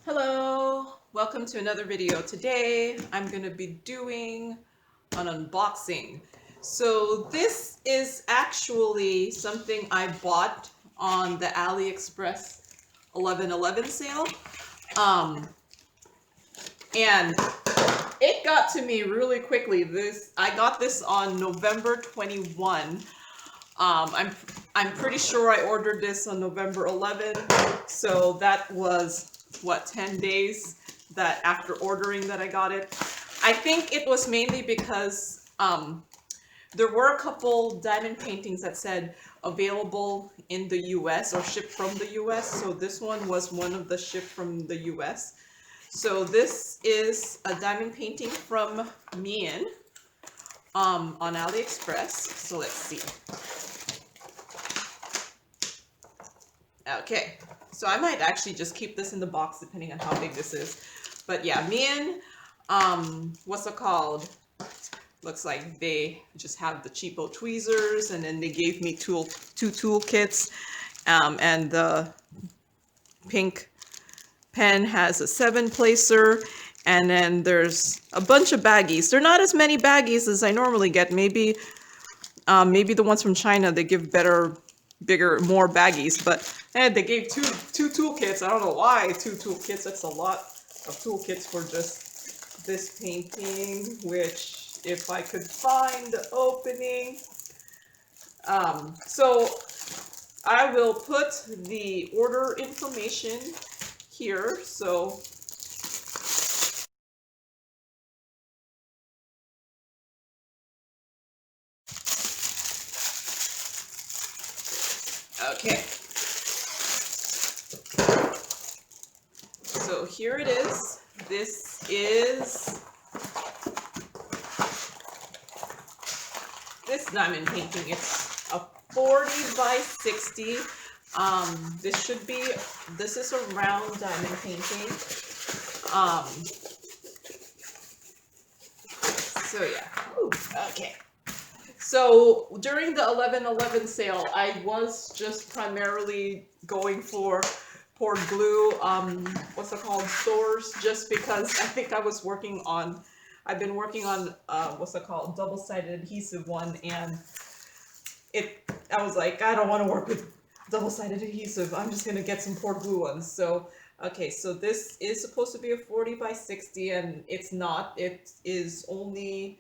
Hello, welcome to another video. Today I'm going to be doing an unboxing. So this is actually something I bought on the AliExpress 11/11 sale. Um, and it got to me really quickly. I got this on November 21. I'm pretty sure I ordered this on November 11, so that was what, 10 days that after ordering that I got it. I think it was mainly because there were a couple diamond paintings that said available in the US or shipped from the US, so this one was one of the shipped from the US. So this is a diamond painting from Meian on AliExpress. So let's see. Okay, so I might actually just keep this in the box depending on how big this is. But yeah, Meian, what's it called? Looks like they just have the cheapo tweezers, and then they gave me two tool kits, and the pink pen has a 7-placer, and then there's a bunch of baggies. They're not as many baggies as I normally get. Maybe the ones from China, they give better, bigger, more baggies, but they gave two toolkits. I don't know why two toolkits. That's a lot of toolkits for just this painting, which if I could find the opening. So I will put the order information here. So okay. So here it is. This is this diamond painting. It's a 40 by 60. This is a round diamond painting. So yeah. Ooh, okay. So during the 11/11 sale, I was just primarily going for poured glue, what's it called, stores, just because I think I've been working on, what's it called, double-sided adhesive one, and I was like, I don't want to work with double-sided adhesive. I'm just going to get some poured glue ones. So, okay, so this is supposed to be a 40 by 60, and it's not. It is only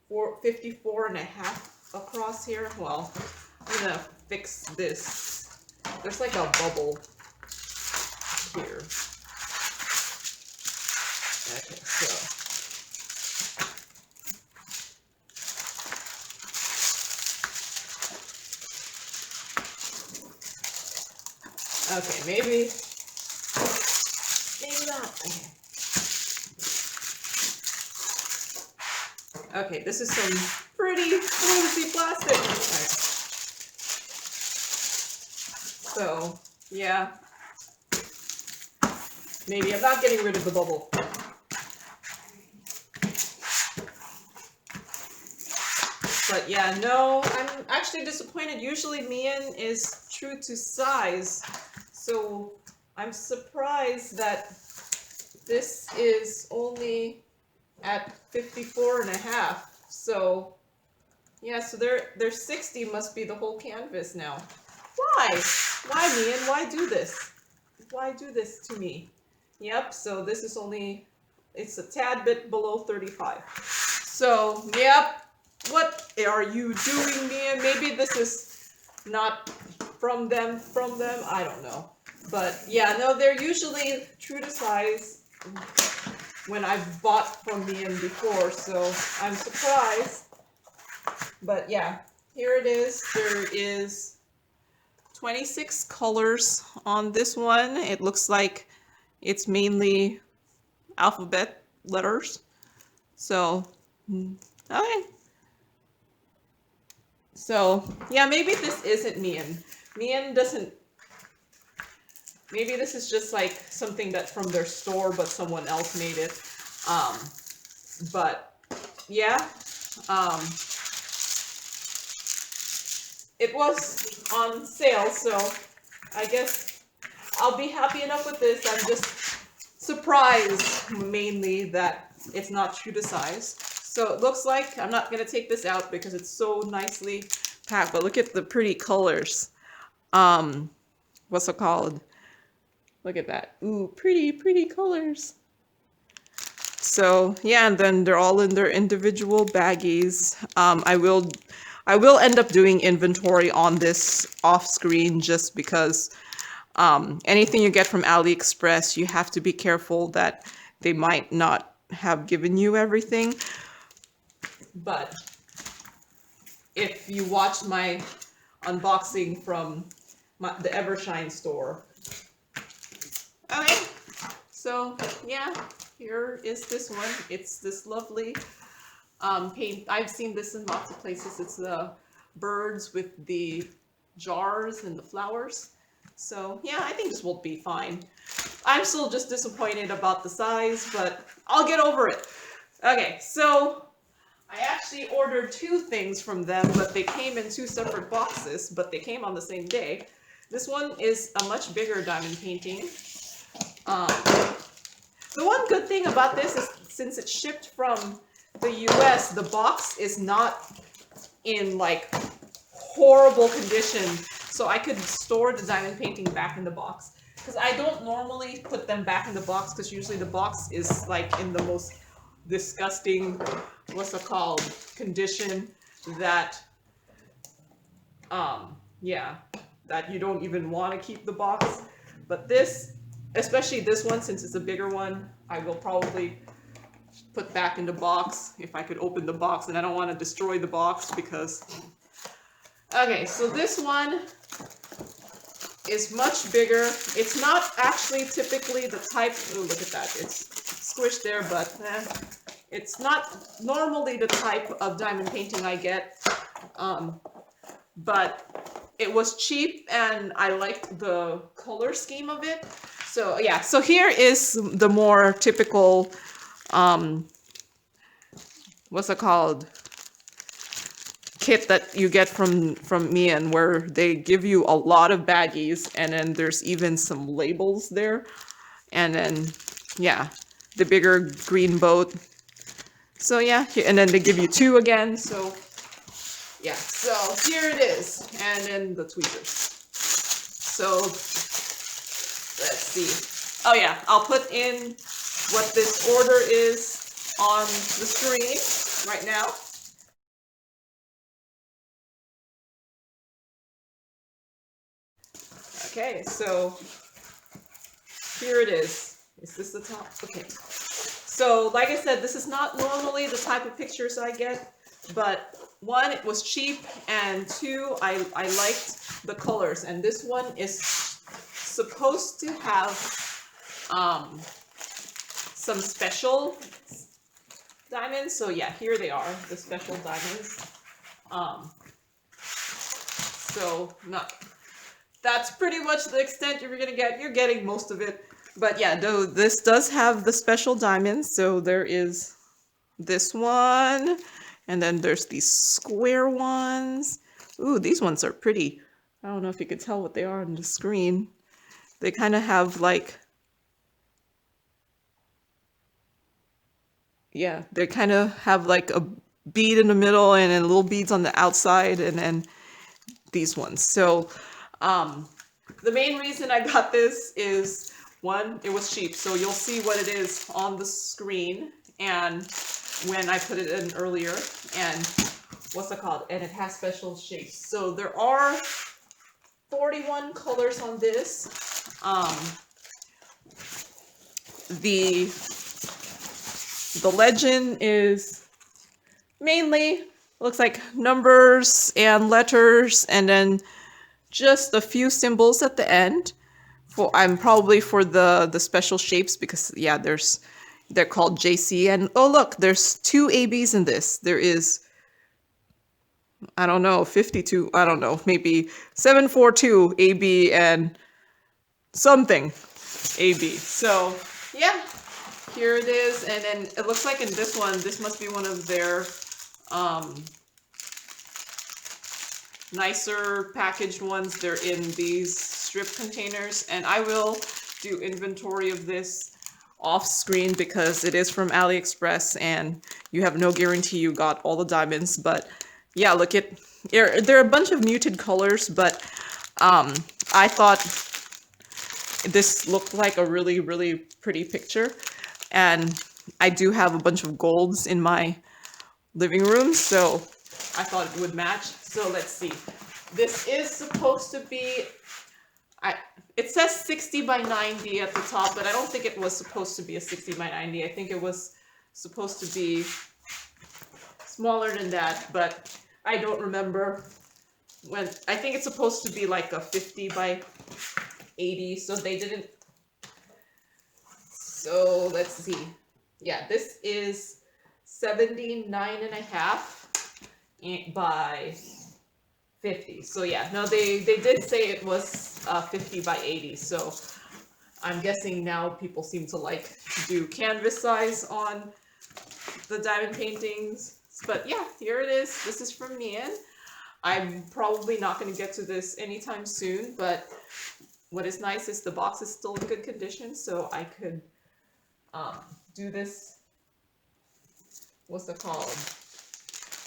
54 and a half across here. Well, I'm gonna fix this. There's like a bubble here. Okay, so okay, maybe not. Okay, this is some pretty flimsy plastic. Right. So, yeah. Maybe I'm not getting rid of the bubble. But yeah, no, I'm actually disappointed. Usually Meian is true to size. So I'm surprised that this is only at 54 and a half. So yeah, so their 60 must be the whole canvas now. Why? Why, Meian? Why do this? Why do this to me? Yep, so this is only, it's a tad bit below 35. So, yep, what are you doing, Meian? Maybe this is not from them, I don't know. But yeah, no, they're usually true to size when I've bought from Meian before, so I'm surprised. But yeah, here it is. There is 26 colors on this one. It looks like it's mainly alphabet letters. So, okay. So, yeah, maybe this isn't Meian. Meian doesn't, maybe this is just like something that's from their store, but someone else made it. But yeah, it was on sale, so I guess I'll be happy enough with this. I'm just surprised mainly that it's not true to size. So it looks like I'm not gonna take this out because it's so nicely packed, but look at the pretty colors. What's it called? Look at that. Ooh, pretty colors. So yeah, and then they're all in their individual baggies. I will end up doing inventory on this off screen just because anything you get from AliExpress, you have to be careful that they might not have given you everything. But if you watched my unboxing from the Evershine store. Okay, so yeah, here is this one. It's this lovely paint. I've seen this in lots of places. It's the birds with the jars and the flowers. So yeah, I think this will be fine. I'm still just disappointed about the size, but I'll get over it. Okay, so I actually ordered 2 things from them, but they came in 2 separate boxes, but they came on the same day. This one is a much bigger diamond painting. The one good thing about this is since it's shipped from the US, the box is not in like horrible condition. So I could store the diamond painting back in the box. Because I don't normally put them back in the box because usually the box is like in the most disgusting, what's it called, condition that, yeah, that you don't even want to keep the box. But this, especially this one, since it's a bigger one, I will probably put back in the box if I could open the box, and I don't want to destroy the box because... Okay, so this one is much bigger. It's not actually typically the type... Oh, look at that. It's squished there, but it's not normally the type of diamond painting I get. But it was cheap, and I liked the color scheme of it. So yeah, so here is the more typical, what's it called, kit that you get from Meian, where they give you a lot of baggies, and then there's even some labels there, and then yeah, the bigger green boat. So yeah, and then they give you 2 again. So yeah, so here it is, and then the tweezers. So let's see. Oh yeah, I'll put in what this order is on the screen right now. Okay, so here it is. Is this the top? Okay. So like I said, this is not normally the type of pictures I get, but 1, it was cheap, and 2, I liked the colors. And this one is supposed to have some special diamonds. So yeah, here they are, the special diamonds. So not... That's pretty much the extent you're gonna get. You're getting most of it. But yeah, though this does have the special diamonds. So there is this one, and then there's these square ones. Ooh, these ones are pretty. I don't know if you can tell what they are on the screen. They kind of have like, yeah, they kind of have like a bead in the middle and then little beads on the outside, and then these ones. So the main reason I got this is, 1, it was cheap, so you'll see what it is on the screen and when I put it in earlier, and what's it called, and it has special shapes. So there are 41 colors on this. The legend is mainly, looks like numbers and letters, and then just a few symbols at the end. I'm probably for the special shapes, because yeah, they're called JC. And oh look, there's 2 ABs in this. There is, I don't know, 52, I don't know, maybe 742 AB and something AB. So yeah, here it is. And then it looks like in this one, this must be one of their nicer packaged ones, they're in these strip containers, and I will do inventory of this off screen because it is from AliExpress and you have no guarantee you got all the diamonds. But yeah, look at, there are a bunch of muted colors, but I thought this looked like a really, really pretty picture, and I do have a bunch of golds in my living room, so I thought it would match. So let's see. This is supposed to be, it says 60 by 90 at the top, but I don't think it was supposed to be a 60 by 90. I think it was supposed to be smaller than that, but I don't remember when. I think it's supposed to be like a 50 by 80, so they didn't. So let's see. Yeah, this is 79.5 by 50. So yeah, no, they did say it was 50 by 80. So I'm guessing now people seem to like to do canvas size on the diamond paintings. But yeah, here it is. This is from Meian. I'm probably not going to get to this anytime soon, but what is nice is the box is still in good condition, so I could do this. What's it called?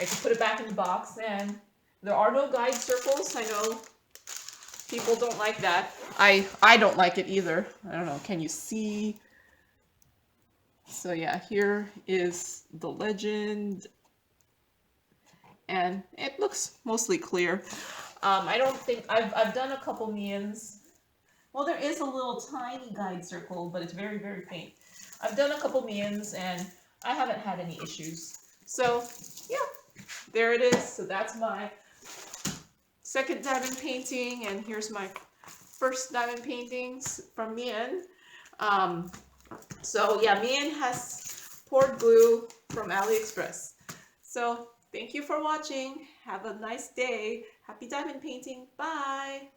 I can put it back in the box, and there are no guide circles. I know people don't like that. I don't like it either. I don't know. Can you see? So yeah, here is the legend, and it looks mostly clear. I don't think I've done a couple Meians. Well, there is a little tiny guide circle, but it's very, very faint. I've done a couple Meians, and I haven't had any issues. So yeah, there it is. So that's my second diamond painting, and here's my first diamond paintings from Meian. So yeah, Meian has poured glue from AliExpress. So thank you for watching. Have a nice day. Happy diamond painting. Bye.